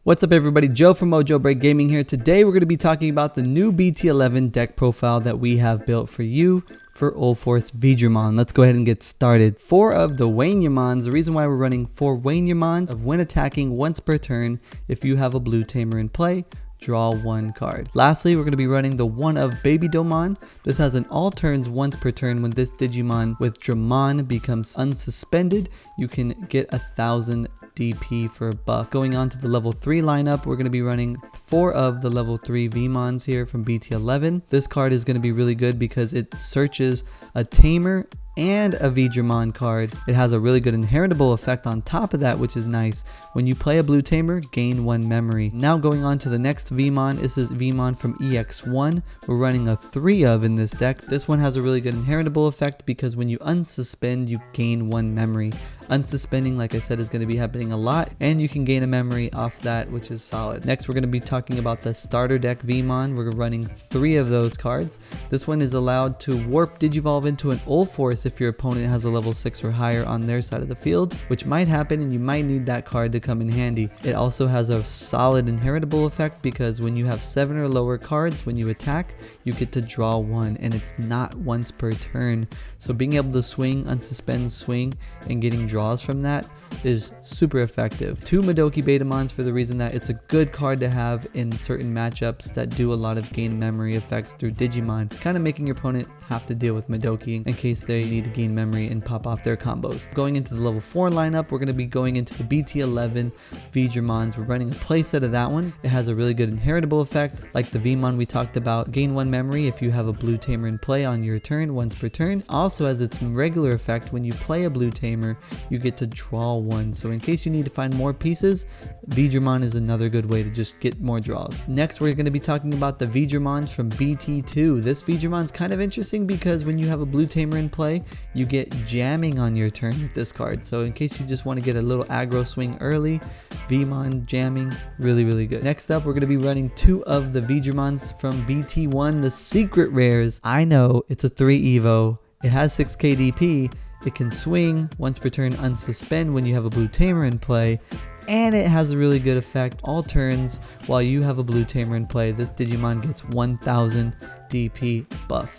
What's up everybody, Joe from Mojo Break Gaming here. Today we're going to be talking about the new BT11 deck profile that we have built for you for UlforceVeedramon. Let's go ahead and get started. 4 of the Wanyamons. The reason why we're running 4 Wanyamons of when attacking once per turn. If you have a blue tamer in play, draw 1 card. Lastly, we're going to be running the 1 of Babydomon. This has an all turns once per turn. When this Digimon with Dramon becomes unsuspended, you can get 1000 DP for a buff. Going on to the level 3 lineup, we're going to be running 4 of the level 3 Vmons here from BT11. This card is going to be really good because it searches a tamer and a Veedramon card. It has a really good inheritable effect on top of that, which is nice. When you play a blue tamer, gain 1 memory. Now going on to the next Vmon. This is Vmon from EX1. We're running a 3 of in this deck. This one has a really good inheritable effect because when you unsuspend, you gain 1 memory. Unsuspending, like I said, is going to be happening a lot, and you can gain a memory off that, which is solid. Next, we're going to be talking about the starter deck Vmon. We're running 3 of those cards. This one is allowed to warp Digivolve into an Ulforce if your opponent has a level 6 or higher on their side of the field, which might happen and you might need that card to come in handy. It also has a solid inheritable effect because when you have 7 or lower cards, when you attack, you get to draw 1, and it's not once per turn. So being able to swing, unsuspend, swing, and getting draws from that is super effective. 2 Madoki Betamons for the reason that it's a good card to have in certain matchups that do a lot of gain memory effects through Digimon, kind of making your opponent have to deal with Madoki in case they need to gain memory and pop off their combos. Going into the level 4 lineup, we're going to be going into the BT11 Veedramons. We're running a playset of that one. It has a really good inheritable effect like the Vmon we talked about. Gain 1 memory if you have a blue tamer in play on your turn once per turn. Also has its regular effect when you play a blue tamer, you get to draw 1. So in case you need to find more pieces, Veedramon is another good way to just get more draws. Next, we're going to be talking about the Veedramons from BT2. This Veedramon's kind of interesting because when you have a blue tamer in play, you get jamming on your turn with this card. So in case you just want to get a little aggro swing early, Vmon jamming, really good. Next up, we're going to be running 2 of the Veedramons from BT1, the secret rares. I know it's a 3 Evo. It has 6k DP. It can swing once per turn, unsuspend when you have a blue tamer in play, and it has a really good effect all turns while you have a blue tamer in play. This Digimon gets 1000 DP buff.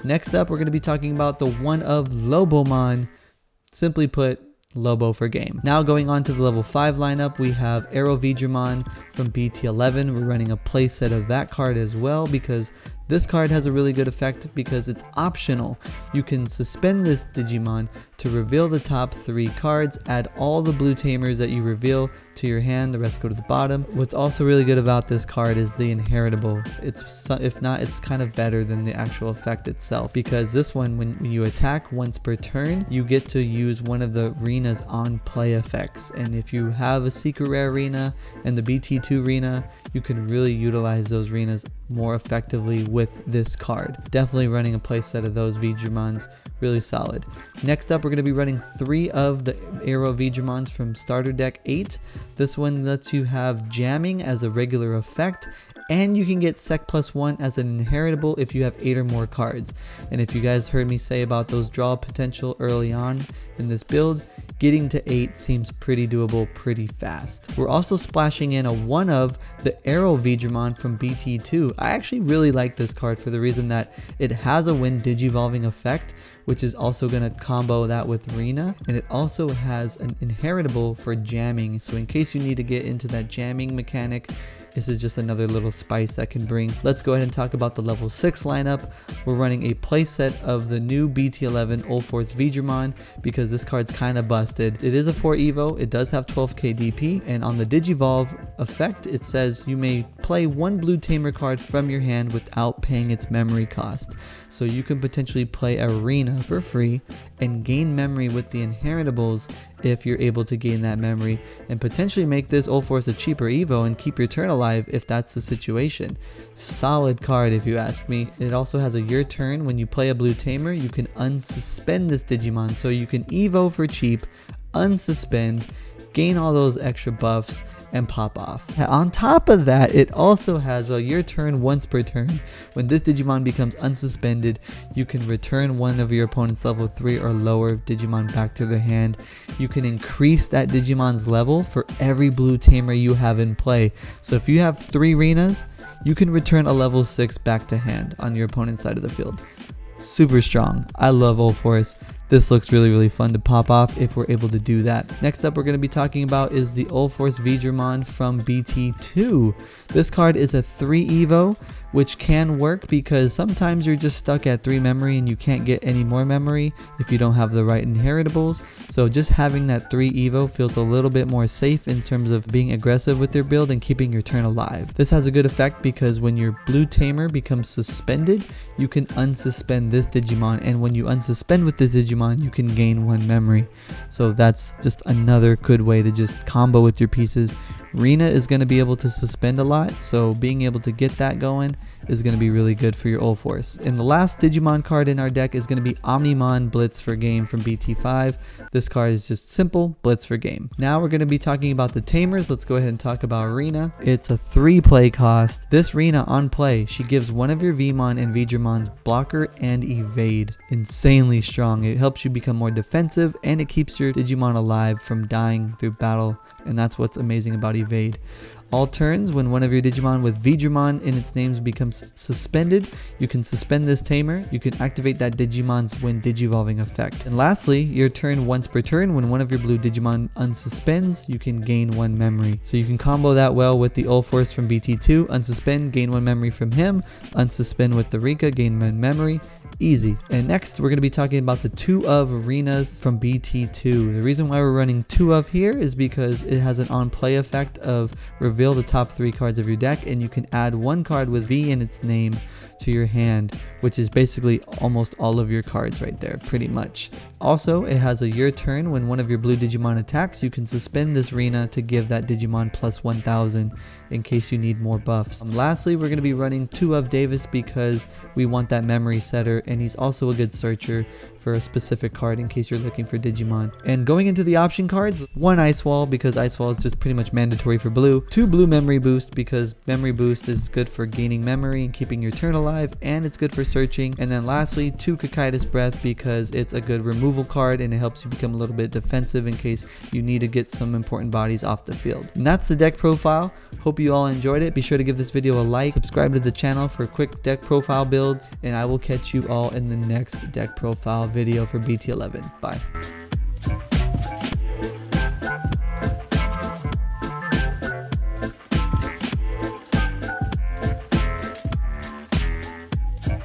Next up, we're going to be talking about the 1 of Lobomon. Simply put, Lobo for game. Now going on to the level 5 lineup, we have Veedramon from BT11. We're running a playset of that card as well because this card has a really good effect because it's optional. You can suspend this Digimon to reveal the top 3 cards, add all the blue tamers that you reveal to your hand, the rest go to the bottom. What's also really good about this card is the inheritable. If not, it's kind of better than the actual effect itself because this one, when you attack once per turn, you get to use one of the arena's on play effects. And if you have a secret rare arena and the BT2 arena, you can really utilize those arenas more effectively with this card. Definitely running a playset of those Veedramons, really solid. Next up, we're going to be running 3 of the Veedramons from starter deck 8. This one lets you have jamming as a regular effect, and you can get Sec +1 as an inheritable if you have 8 or more cards. And if you guys heard me say about those draw potential early on in this build, getting to 8 seems pretty doable pretty fast. We're also splashing in a 1 of the Veedramon from BT2. I actually really like this card for the reason that it has a when Digivolving effect, which is also going to combo that with Arena, and it also has an inheritable for jamming. So in case you need to get into that jamming mechanic, this is just another little spice that can bring. Let's go ahead and talk about the level 6 lineup. We're running a playset of the new BT11 UlforceVeedramon because this card's kind of busted. It is a 4 Evo. It does have 12k DP, and on the Digivolve effect, it says you may play 1 blue tamer card from your hand without paying its memory cost. So you can potentially play Arena for free and gain memory with the inheritables if you're able to gain that memory, and potentially make this Ulforce a cheaper Evo and keep your turn alive if that's the situation. Solid card if you ask me. It also has a your turn. When you play a blue tamer, you can unsuspend this Digimon, so you can Evo for cheap, unsuspend, gain all those extra buffs, and pop off. On top of that, it also has your turn once per turn. When this Digimon becomes unsuspended, you can return one of your opponent's level 3 or lower Digimon back to their hand. You can increase that Digimon's level for every blue tamer you have in play. So if you have 3 Rinas, you can return a level 6 back to hand on your opponent's side of the field. Super strong. I love Ulforce. This looks really fun to pop off if we're able to do that. Next up we're going to be talking about is the UlforceVeedramon from BT2. This card is a 3 Evo, which can work because sometimes you're just stuck at 3 memory and you can't get any more memory if you don't have the right inheritables. So just having that 3 Evo feels a little bit more safe in terms of being aggressive with your build and keeping your turn alive. This has a good effect because when your blue tamer becomes suspended, you can unsuspend this Digimon, and when you unsuspend with this Digimon, you can gain 1 memory. So that's just another good way to just combo with your pieces. Rina is going to be able to suspend a lot, so being able to get that going is going to be really good for your Ulforce. And the last Digimon card in our deck is going to be Omnimon Blitz for Game from BT5. This card is just simple, Blitz for Game. Now we're going to be talking about the Tamers. Let's go ahead and talk about Rina. It's a 3 play cost. This Rina on play, she gives one of your Vmon and Veedramons blocker and evade. Insanely strong. It helps you become more defensive and it keeps your Digimon alive from dying through battle, and that's what's amazing about evade. All turns, when one of your Digimon with Veedramon in its name becomes suspended, you can suspend this tamer. You can activate that Digimon's when Digivolving effect. And lastly, your turn once per turn, when one of your blue Digimon unsuspends, you can gain 1 memory. So you can combo that well with the Ulforce from BT2, unsuspend, gain 1 memory from him, unsuspend with the Rika, gain 1 memory. Easy. And next we're going to be talking about the 2 of Rinas from BT2. The reason why we're running 2 of here is because it has an on play effect of reveal the top 3 cards of your deck, and you can add 1 card with V in its name to your hand, which is basically almost all of your cards right there, pretty much. Also, it has a your turn. When one of your blue Digimon attacks, you can suspend this Rina to give that Digimon plus 1000 in case you need more buffs. Lastly, we're going to be running 2 of Davis because we want that memory setter, and he's also a good searcher for a specific card in case you're looking for Digimon. And going into the option cards, 1 Ice Wall because Ice Wall is just pretty much mandatory for blue, 2 blue Memory Boost because Memory Boost is good for gaining memory and keeping your turn alive, and it's good for searching. And then lastly, 2 Cocytus Breath because it's a good removal card and it helps you become a little bit defensive in case you need to get some important bodies off the field. And that's the deck profile. Hope you all enjoyed it. Be sure to give this video a like, subscribe to the channel for quick deck profile builds, and I will catch you all in the next deck profile video for BT11. Bye.